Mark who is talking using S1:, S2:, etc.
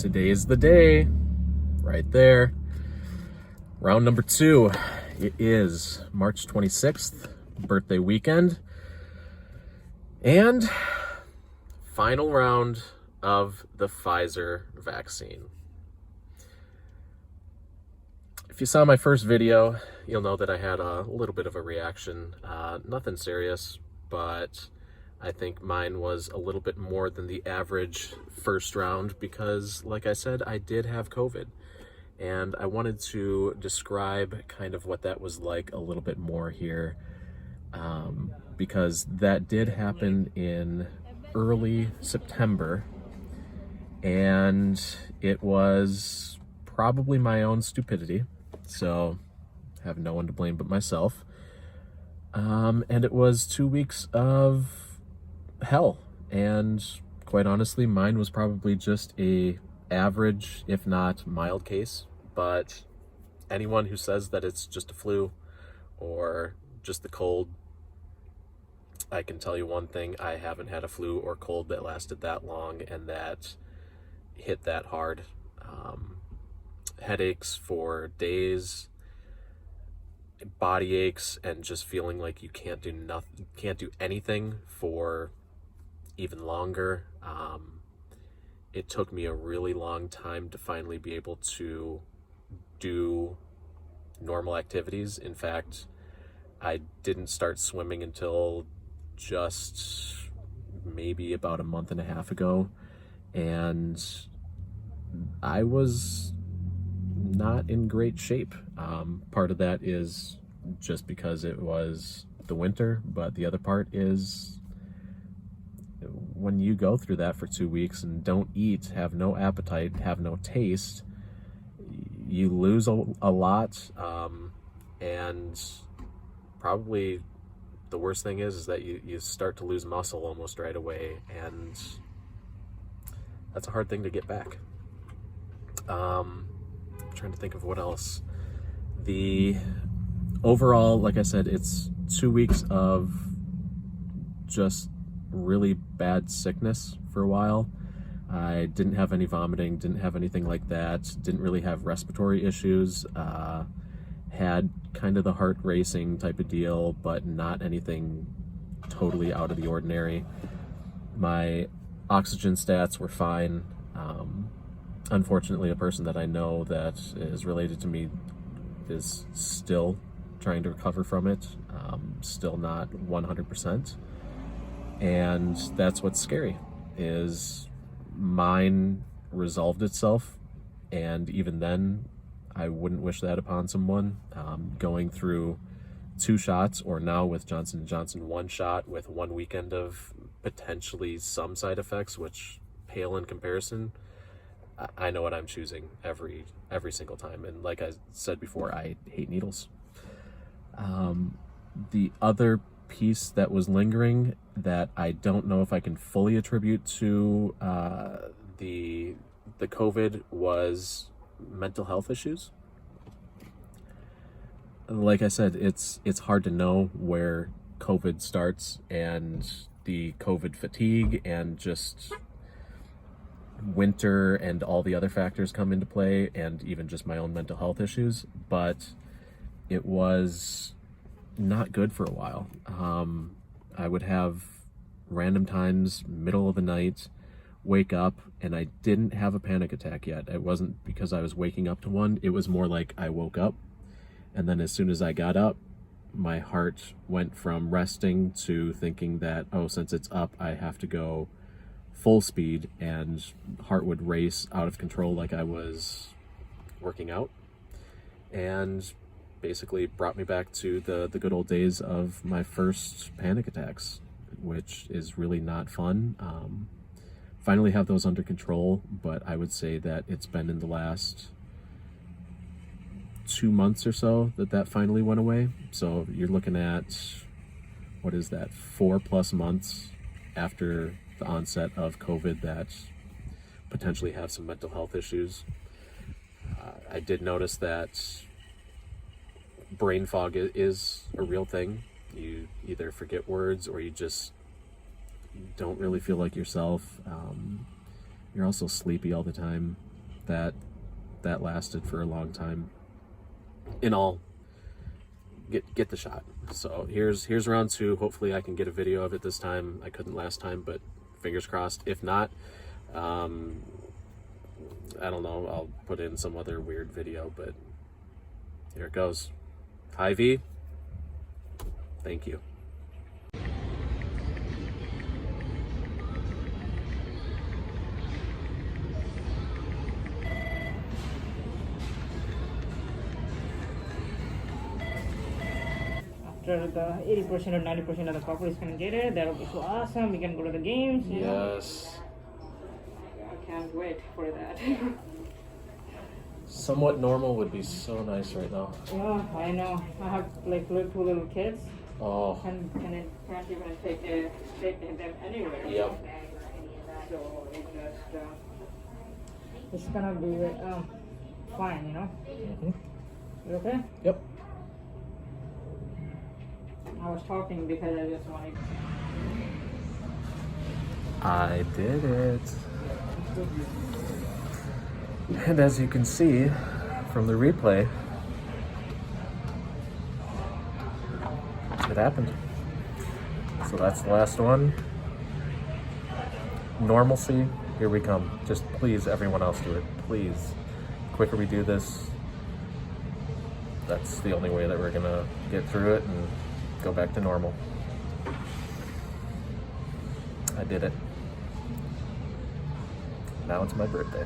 S1: Today is the day, right there. Round number 2. It is March 26th, birthday weekend, and final round of the Pfizer vaccine. If you saw my first video, you'll know that I had a little bit of a reaction. Nothing serious, but I think mine was a little bit more than the average first round because, like I said, I did have COVID. And I wanted to describe kind of what that was like a little bit more here, because that did happen in early September, and it was probably my own stupidity, so I have no one to blame but myself. And it was 2 weeks of hell, and quite honestly, mine was probably just a average, if not mild case. But anyone who says that it's just a flu or just the cold, I can tell you one thing: I haven't had a flu or cold that lasted that long and that hit that hard. Headaches for days, body aches, and just feeling like you can't do anything for even longer. It took me a really long time to finally be able to do normal activities. In fact, I didn't start swimming until just maybe about a month and a half ago, and I was not in great shape. Part of that is just because it was the winter, but the other part is when you go through that for 2 weeks and don't eat, have no appetite, have no taste, you lose a lot. And probably the worst thing is that you start to lose muscle almost right away, and that's a hard thing to get back. I'm trying to think of what else. The overall, like I said, it's 2 weeks of just really bad sickness for a while. I didn't have any vomiting, didn't have anything like that, didn't really have respiratory issues, had kind of the heart racing type of deal, but not anything totally out of the ordinary. My oxygen stats were fine. Unfortunately, a person that I know that is related to me is still trying to recover from it, still not 100%. And that's what's scary, is mine resolved itself, and even then I wouldn't wish that upon someone. Going through 2 shots, or now with Johnson & Johnson 1 shot with 1 weekend of potentially some side effects, which pale in comparison. I know what I'm choosing every single time, and like I said before, I hate needles. The other piece that was lingering that I don't know if I can fully attribute to the COVID was mental health issues. Like I said, it's hard to know where COVID starts, and the COVID fatigue and just winter and all the other factors come into play, and even just my own mental health issues. But it was not good for a while. I would have random times, middle of the night, wake up, and I didn't have a panic attack yet. It wasn't because I was waking up to one. It was more like I woke up, and then as soon as I got up, my heart went from resting to thinking that, oh, since it's up, I have to go full speed, and heart would race out of control like I was working out. And basically brought me back to the good old days of my first panic attacks, which is really not fun. Finally have those under control, but I would say that it's been in the last 2 months or so that finally went away. So you're looking at, what is that, 4+ months after the onset of COVID that potentially have some mental health issues. I did notice that brain fog is a real thing. You either forget words or you just don't really feel like yourself. You're also sleepy all the time. that lasted for a long time. In all, get the shot. So here's round 2. Hopefully I can get a video of it this time. I couldn't last time, but fingers crossed. If not, I don't know, I'll put in some other weird video, but here it goes. Hi V, thank you.
S2: After the 80% or 90% of the couple is gonna get it, that'll be so awesome. We can go to the games. You know?
S1: Yes.
S2: I can't wait for that.
S1: Somewhat normal would be so nice right now.
S2: Yeah, I know. I have like 2 little kids.
S1: Oh.
S2: And can't even take them anywhere.
S1: Yep.
S2: So it's gonna be fine, you know. You okay?
S1: Yep.
S2: I was talking because I just wanted.
S1: I did it. And as you can see from the replay, it happened. So that's the last one. Normalcy, here we come. Just please, everyone else do it. Please. The quicker we do this, that's the only way that we're gonna get through it and go back to normal. I did it. Now it's my birthday.